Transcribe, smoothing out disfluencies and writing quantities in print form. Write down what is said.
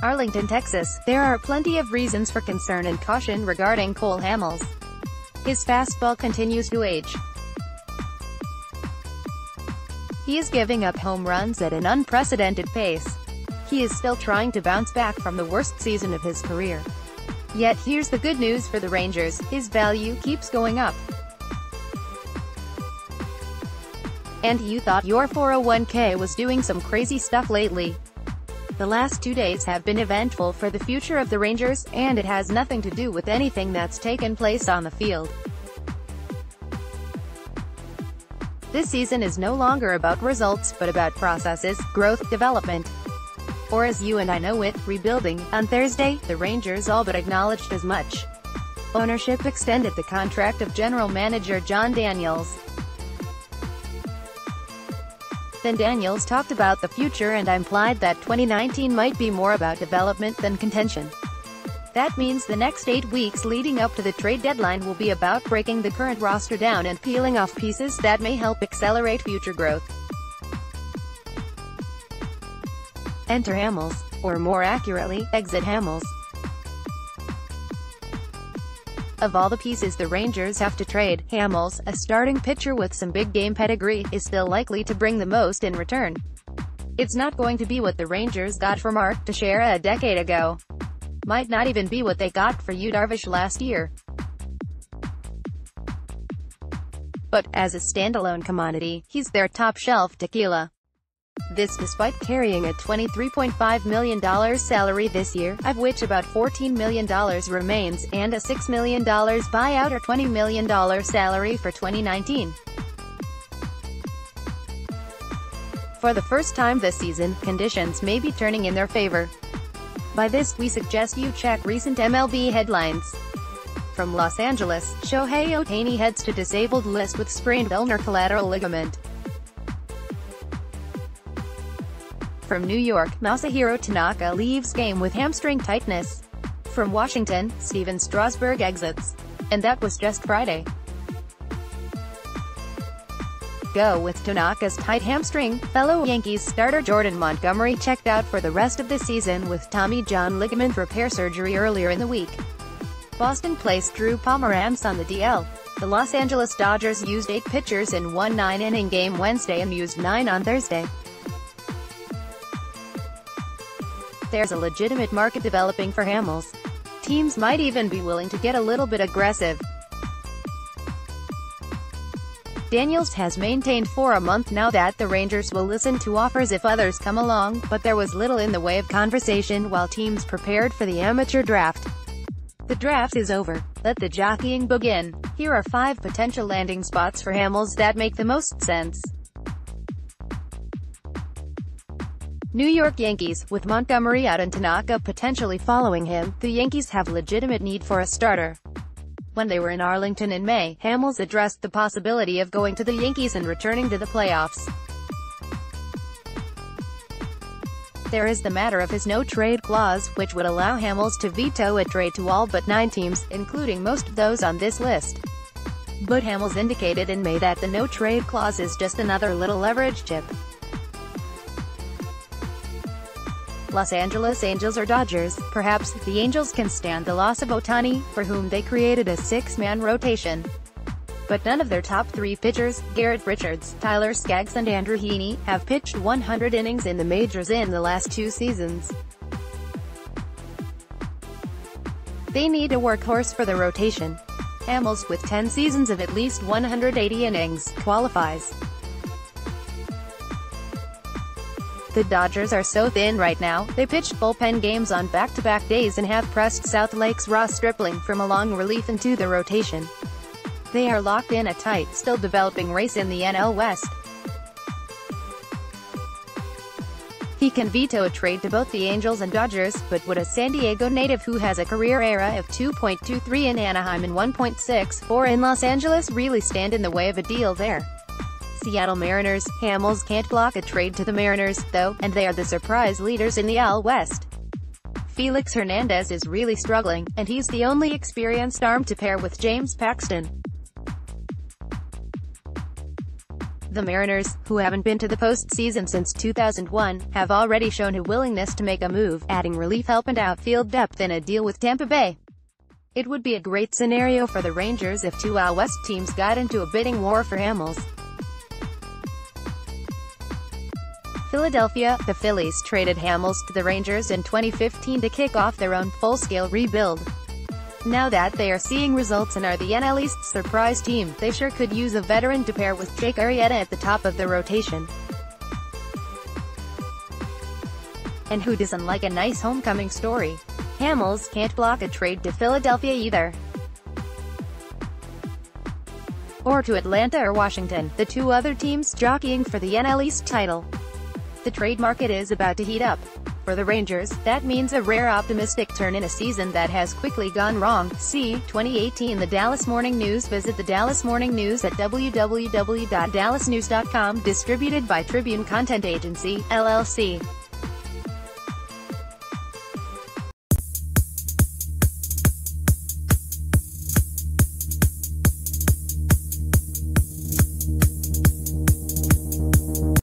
Arlington, Texas. There are plenty of reasons for concern and caution regarding Cole Hamels. His fastball continues to age. He is giving up home runs at an unprecedented pace. He is still trying to bounce back from the worst season of his career. Yet here's the good news for the Rangers, his value keeps going up. And you thought your 401k was doing some crazy stuff lately. The last 2 days have been eventful for the future of the Rangers, and it has nothing to do with anything that's taken place on the field. This season is no longer about results, but about processes, growth, development. Or as you and I know it, rebuilding. On Thursday, the Rangers all but acknowledged as much. Ownership extended the contract of general manager Jon Daniels. Then Daniels talked about the future and implied that 2019 might be more about development than contention. That means the next 8 weeks leading up to the trade deadline will be about breaking the current roster down and peeling off pieces that may help accelerate future growth. Enter Hamels, or more accurately, exit Hamels. Of all the pieces the Rangers have to trade, Hamels, a starting pitcher with some big-game pedigree, is still likely to bring the most in return. It's not going to be what the Rangers got for Mark Teixeira a decade ago. Might not even be what they got for Yu Darvish last year. But, as a standalone commodity, he's their top-shelf tequila. This despite carrying a $23.5 million salary this year, of which about $14 million remains, and a $6 million buyout or $20 million salary for 2019. For the first time this season, conditions may be turning in their favor. By this, we suggest you check recent MLB headlines. From Los Angeles, Shohei Ohtani heads to disabled list with sprained ulnar collateral ligament. From New York, Masahiro Tanaka leaves game with hamstring tightness. From Washington, Steven Strasburg exits. And that was just Friday. Go with Tanaka's tight hamstring. Fellow Yankees starter Jordan Montgomery checked out for the rest of the season with Tommy John ligament repair surgery earlier in the week. Boston placed Drew Pomeranz on the DL. The Los Angeles Dodgers used 8 pitchers in one 9-inning game Wednesday and used 9 on Thursday. There's a legitimate market developing for Hamels. Teams might even be willing to get a little bit aggressive. Daniels has maintained for a month now that the Rangers will listen to offers if others come along, but there was little in the way of conversation while teams prepared for the amateur draft. The draft is over. Let the jockeying begin. Here are 5 potential landing spots for Hamels that make the most sense. New York Yankees. With Montgomery out and Tanaka potentially following him, the Yankees have legitimate need for a starter. When they were in Arlington in May, Hamels addressed the possibility of going to the Yankees and returning to the playoffs. There is the matter of his no-trade clause, which would allow Hamels to veto a trade to all but 9 teams, including most of those on this list. But Hamels indicated in May that the no-trade clause is just another little leverage chip. Los Angeles Angels or Dodgers. Perhaps the Angels can stand the loss of Ohtani, for whom they created a 6-man rotation. But none of their top 3 pitchers, Garrett Richards, Tyler Skaggs and Andrew Heaney, have pitched 100 innings in the majors in the last 2 seasons. They need a workhorse for the rotation. Hamels, with 10 seasons of at least 180 innings, qualifies. The Dodgers are so thin right now, they pitched bullpen games on back-to-back days and have pressed South Lake's Ross Stripling from a long relief into the rotation. They are locked in a tight, still developing race in the NL West. He can veto a trade to both the Angels and Dodgers, but would a San Diego native who has a career ERA of 2.23 in Anaheim and 1.64 in Los Angeles really stand in the way of a deal there? Seattle Mariners. Hamels can't block a trade to the Mariners, though, and they are the surprise leaders in the AL West. Felix Hernandez is really struggling, and he's the only experienced arm to pair with James Paxton. The Mariners, who haven't been to the postseason since 2001, have already shown a willingness to make a move, adding relief help and outfield depth in a deal with Tampa Bay. It would be a great scenario for the Rangers if two AL West teams got into a bidding war for Hamels. Philadelphia, the Phillies traded Hamels to the Rangers in 2015 to kick off their own full-scale rebuild. Now that they are seeing results and are the NL East's surprise team, they sure could use a veteran to pair with Jake Arrieta at the top of the rotation. And who doesn't like a nice homecoming story? Hamels can't block a trade to Philadelphia either. Or to Atlanta or Washington, the two other teams jockeying for the NL East title. The trade market is about to heat up. For the Rangers, that means a rare optimistic turn in a season that has quickly gone wrong. See 2018 The Dallas Morning News. Visit the Dallas Morning News at www.dallasnews.com. Distributed by Tribune Content Agency, LLC.